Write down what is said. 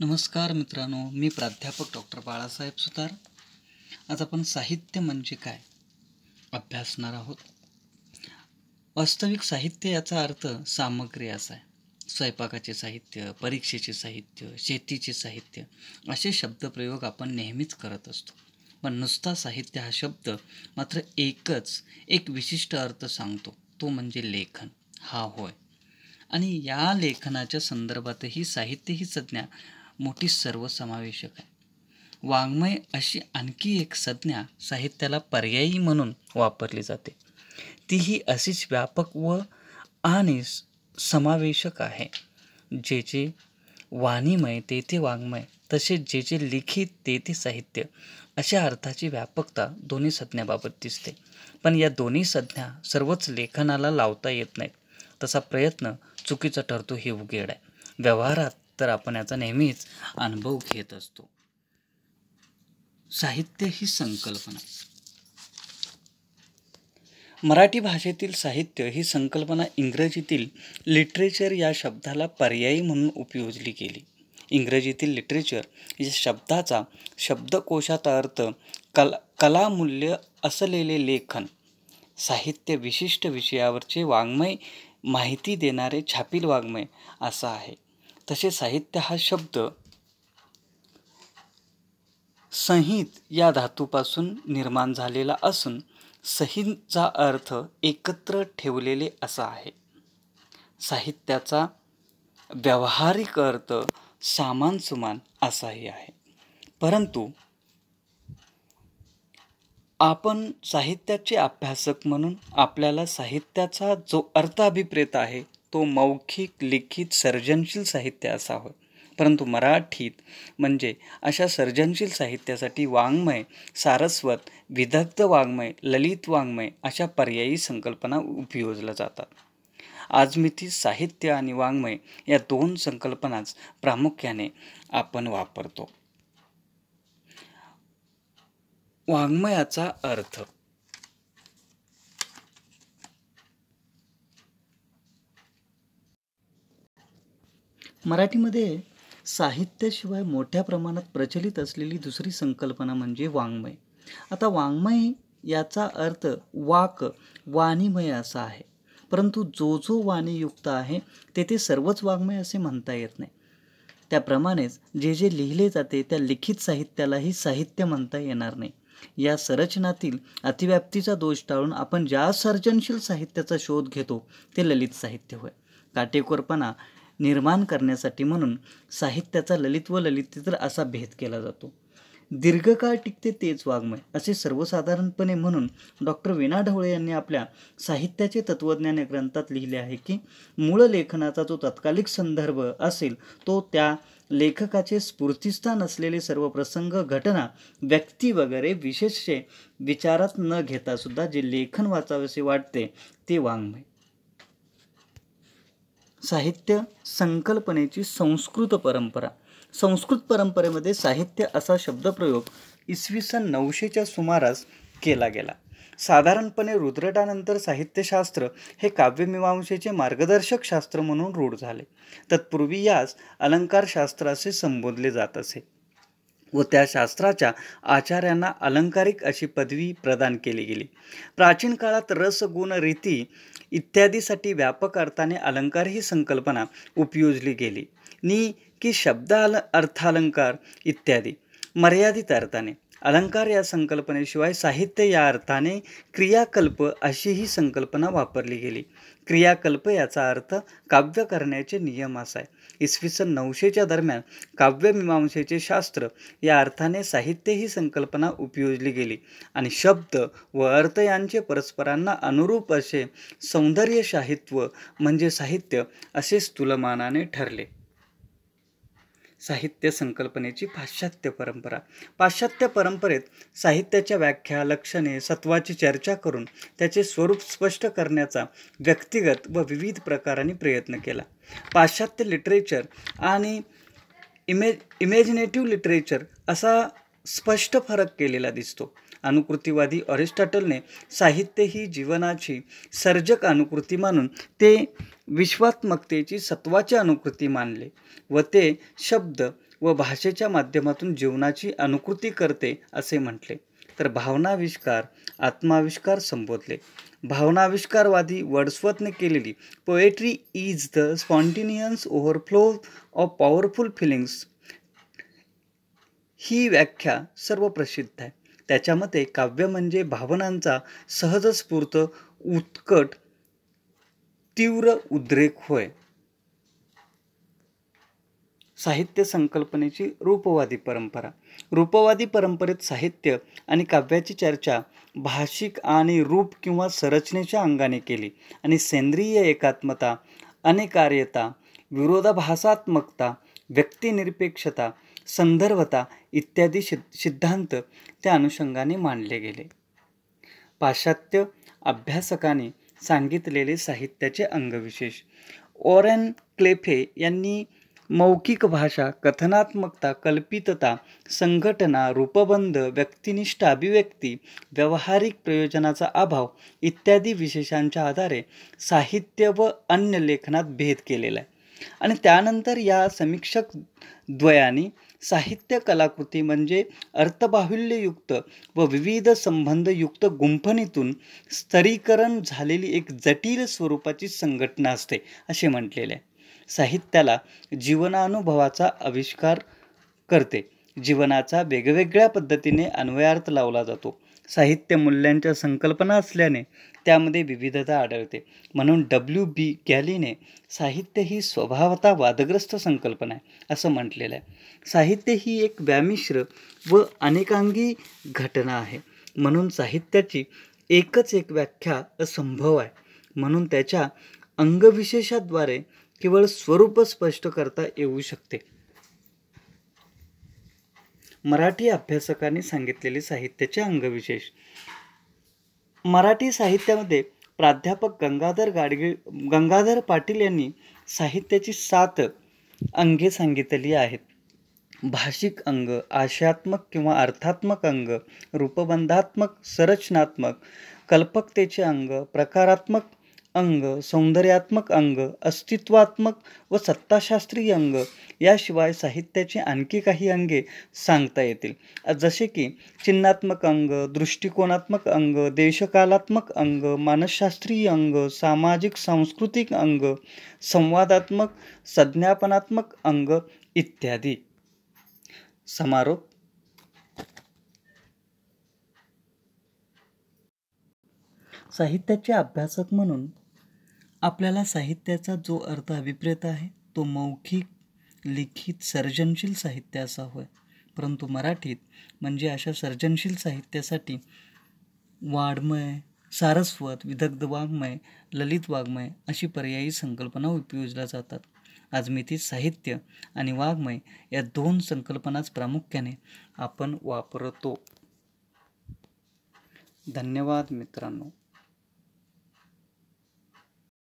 नमस्कार मित्रांनो, मी प्राध्यापक डॉक्टर बाळासाहेब सुतार. आज आपण साहित्य म्हणजे काय अभ्यासणार आहोत. वास्तविक साहित्य याचा अर्थ सामग्री असा आहे. स्वयंपाकाचे साहित्य, परीक्षेचे साहित्य, शेतीचे साहित्य असे शब्दप्रयोग आपण नेहमीच करत असतो. पण नुसता साहित्य हा शब्द मात्र एक विशिष्ट अर्थ सांगतो, तो म्हणजे लेखन हा होय. आणि या लेखनाच्या संदर्भातही साहित्य ही संज्ञा मोठी सर्वसमावेशक आहे. वाङ्मय अशी आणखी एक संज्ञा साहित्याला पर्यायी म्हणून वापरली जाते. तीही अशीच व्यापक आणि समावेशक आहे. जे जे वाणीमय ते ते वाङ्मय, तसेच जे जे लिखित ते ते साहित्य अशा अर्थाची व्यापकता दोन्ही संज्ञाबाबत दिसते. पण या दोन्ही संज्ञा सर्वच लेखनाला लावता येत नाहीत. तसा प्रयत्न चुकीचा ठरतो हे उघड आहे. व्यवहारात तर आपण याचा नेहमीच अनुभव घेत असतो. साहित्य ही संकल्पना. मराठी भाषेतील साहित्य ही संकल्पना इंग्रजीतील लिटरेचर या शब्दाला पर्यायी म्हणून उपयोजली गेली. इंग्रजीतील लिटरेचर या शब्दाचा शब्दकोशात अर्थ कलामूल्य असलेले लेखन, साहित्य विशिष्ट विषयावरचे वाङ्मय, माहिती देणारे छापील वाङ्मय असा आहे. तसे साहित्य हा शब्द संहित या धातूपासून निर्माण झालेला असून संहितचा अर्थ एकत्र ठेवलेले असा आहे. साहित्याचा व्यावहारिक अर्थ सामान सुमान असाही आहे. परंतु आपण साहित्याचे अभ्यासक म्हणून आपल्याला साहित्याचा जो अर्थाभिप्रेत आहे तो मौखिक, लिखित, सर्जनशील साहित्य असा होय. परंतु मराठीत म्हणजे अशा सर्जनशील साहित्यासाठी वाङ्मय, सारस्वत, विदग्ध वाङ्मय, ललित वाङ्मय अशा पर्यायी संकल्पना उपयोजल्या जातात. आजमिती साहित्य आणि वाङ्मय या दोन संकल्पनाच प्रामुख्याने आपण वापरतो. वाङ्मयाचा अर्थ. मराठीमध्ये साहित्याशिवाय मोठ्या प्रमाणात प्रचलित असलेली दुसरी संकल्पना म्हणजे वाङ्मय. आता वाङ्मय याचा अर्थ वाणीमय असा आहे. परंतु जो वाणीयुक्त आहे ते सर्वच वाङ्मय असे म्हणता येत नाही. त्याप्रमाणेच जे जे लिहिले जाते त्या लिखित साहित्यालाही साहित्य म्हणता येणार नाही. या संरचनातील अतिव्याप्तीचा दोष टाळून आपण ज्या सर्जनशील साहित्याचा शोध घेतो ते ललित साहित्य होय. काटेकोरपणा निर्माण करण्यासाठी म्हणून साहित्याचा ललित व ललितेतर असा भेद केला जातो. दीर्घकाळ टिकते तेच वाङ्मय असे सर्वसाधारणपणे म्हणून डॉक्टर वीणा ढवळे यांनी आपल्या साहित्याचे तत्वज्ञान या ग्रंथात लिहिले आहे की मूळ लेखनाचा जो तत्कालिक संदर्भ असेल तो त्या लेखकाचे स्फूर्तिस्थान असलेले सर्व प्रसंग, घटना, व्यक्ती वगैरे विशेषे विचारात न घेता सुद्धा जे लेखन वाचावेसे वाटते ते वाङ्मय. साहित्य संकल्पनेची संस्कृत परंपरा. संस्कृत परंपरेमध्ये साहित्य असा शब्दप्रयोग इसवी सन 900च्या सुमारास केला गेला. साधारणपणे रुद्रटानंतर साहित्यशास्त्र हे काव्यमीमांसेचे मार्गदर्शक शास्त्र म्हणून रूढ झाले. तत्पूर्वी यास अलंकारशास्त्र असे संबोधले जात असे व त्या शास्त्राच्या आचार्यांना अलंकारिक अशी पदवी प्रदान केली गेली. प्राचीन काळात रस, गुण, रीती इत्यादीसाठी व्यापक अर्थाने अलंकार ही संकल्पना उपयोजली गेली की शब्द अर्थालंकार इत्यादी. मर्यादित अर्थाने अलंकार या संकल्पनेशिवाय साहित्य या अर्थाने क्रियाकल्प अशी ही संकल्पना वापरली गेली. क्रियाकल्प याचा अर्थ काव्य करण्याचे नियम असा आहे. इसवी सन 900च्या दरम्यान काव्यमीमांसेचे शास्त्र या अर्थाने साहित्य ही संकल्पना उपयोजली गेली आणि शब्द व अर्थ यांचे परस्परांना अनुरूप असे सौंदर्यशाहित्व म्हणजे साहित्य असे स्थूलमानाने ठरले. साहित्य संकल्पनेची पाश्चात्य परंपरा. पाश्चात्य परंपरेत साहित्याच्या व्याख्या, लक्षणे, सत्वाची चर्चा करून त्याचे स्वरूप स्पष्ट करण्याचा व्यक्तिगत व विविध प्रकारांनी प्रयत्न केला. पाश्चात्य लिटरेचर आणि इमॅजिनेटिव्ह लिटरेचर असा स्पष्ट फरक केलेला दिसतो. अनुकृतीवादी अरिस्टॉटलने साहित्य ही जीवनाची सर्जक अनुकृती मानून ते विश्वात्मकतेची सत्वाची अनुकृती मानले व ते शब्द व भाषेच्या माध्यमातून जीवनाची अनुकृती करते असे म्हटले. तर भावनाविष्कार, आत्माविष्कार संबोधले. भावनाविष्कारवादी वर्ड्सवर्थने केलेली poetry is the spontaneous overflow of powerful feelings ही व्याख्या सर्व प्रसिद्ध आहे. त्याच्या मते काव्य म्हणजे भावनांचा सहजस्फूर्त उत्कट तीव्र उद्रेक होय. साहित्य संकल्पनेची रूपवादी परंपरा. रूपवादी परंपरेत साहित्य आणि काव्याची चर्चा भाषिक आणि रूप किंवा संरचनेच्या अंगाने केली आणि सेंद्रिय एकात्मता, अनेकार्यता, विरोधाभासात्मकता, व्यक्तिनिरपेक्षता, संदर्भता इत्यादी सिद्धांत त्या अनुषंगाने मांडले गेले. पाश्चात्य अभ्यासकांनी सांगितलेले साहित्याचे अंगविशेष. ओरेन क्लेफे यांनी मौखिक भाषा, कथनात्मकता, कल्पितता, संघटना, रूपबंध, व्यक्तिनिष्ठ अभिव्यक्ती, व्यावहारिक प्रयोजनाचा अभाव इत्यादी विशेषांच्या आधारे साहित्य व अन्य लेखनात भेद केलेला आहे. आणि त्यानंतर या समीक्षक द्वयांनी साहित्य कलाकृती म्हणजे अर्थबाहुल्ययुक्त व विविध संबंधयुक्त गुंफणीतून स्तरीकरण झालेली एक जटिल स्वरूपाची संघटना असते असे म्हटलेले आहे. साहित्याला जीवनानुभवाचा आविष्कार करते. जीवनाचा वेगवेगळ्या पद्धतीने अन्वयार्थ लावला जातो. साहित्य मूल्यांच्या संकल्पना असल्याने त्यामध्ये विविधता आढळते. म्हणून W.B. गॅलीने साहित्य ही स्वभावतः वादग्रस्त संकल्पना आहे असं म्हटलेलं आहे. साहित्य ही एक व्यामिश्र व अनेकांगी घटना आहे. म्हणून साहित्याची एकच एक व्याख्या असंभव आहे. म्हणून त्याच्या अंगविशेषाद्वारे केवळ स्वरूप स्पष्ट करता येऊ शकते. मराठी अभ्यासकांनी सांगितलेले साहित्याचे अंगविशेष. मराठी साहित्यामध्ये प्राध्यापक गंगाधर पाटील यांनी साहित्याची 7 अंगे सांगितली आहेत. भाषिक अंग, आशयात्मक किंवा अर्थात्मक अंग, रूपबंधात्मक, संरचनात्मक, कल्पकतेचे अंग, प्रकारात्मक अंग, सौंदर्यात्मक अंग, अस्तित्वात्मक व सत्ताशास्त्रीय अंग. याशिवाय साहित्याची आणखी काही अंगे सांगता येतील, जसे की चिन्हात्मक अंग, दृष्टिकोनात्मक अंग, देशकालात्मक अंग, मानसशास्त्रीय अंग, सामाजिक सांस्कृतिक अंग, संवादात्मक, संज्ञापनात्मक अंग इत्यादी. समारोप. साहित्याचे अभ्यासक म्हणून आपल्याला साहित्याचा जो अर्थ अभिप्रेत आहे तो मौखिक, लिखित, सर्जनशील साहित्य असा होय. परंतु मराठीत म्हणजे अशा सर्जनशील साहित्यासाठी वाङ्मय, सारस्वत, विदग्ध वाङ्मय, ललित वाङ्मय अशी पर्यायी संकल्पना उपयोजल्या जातात. आज मितीत साहित्य आणि वाङ्मय या 2 संकल्पनाच प्रामुख्याने आपण वापरतो. धन्यवाद मित्रांनो.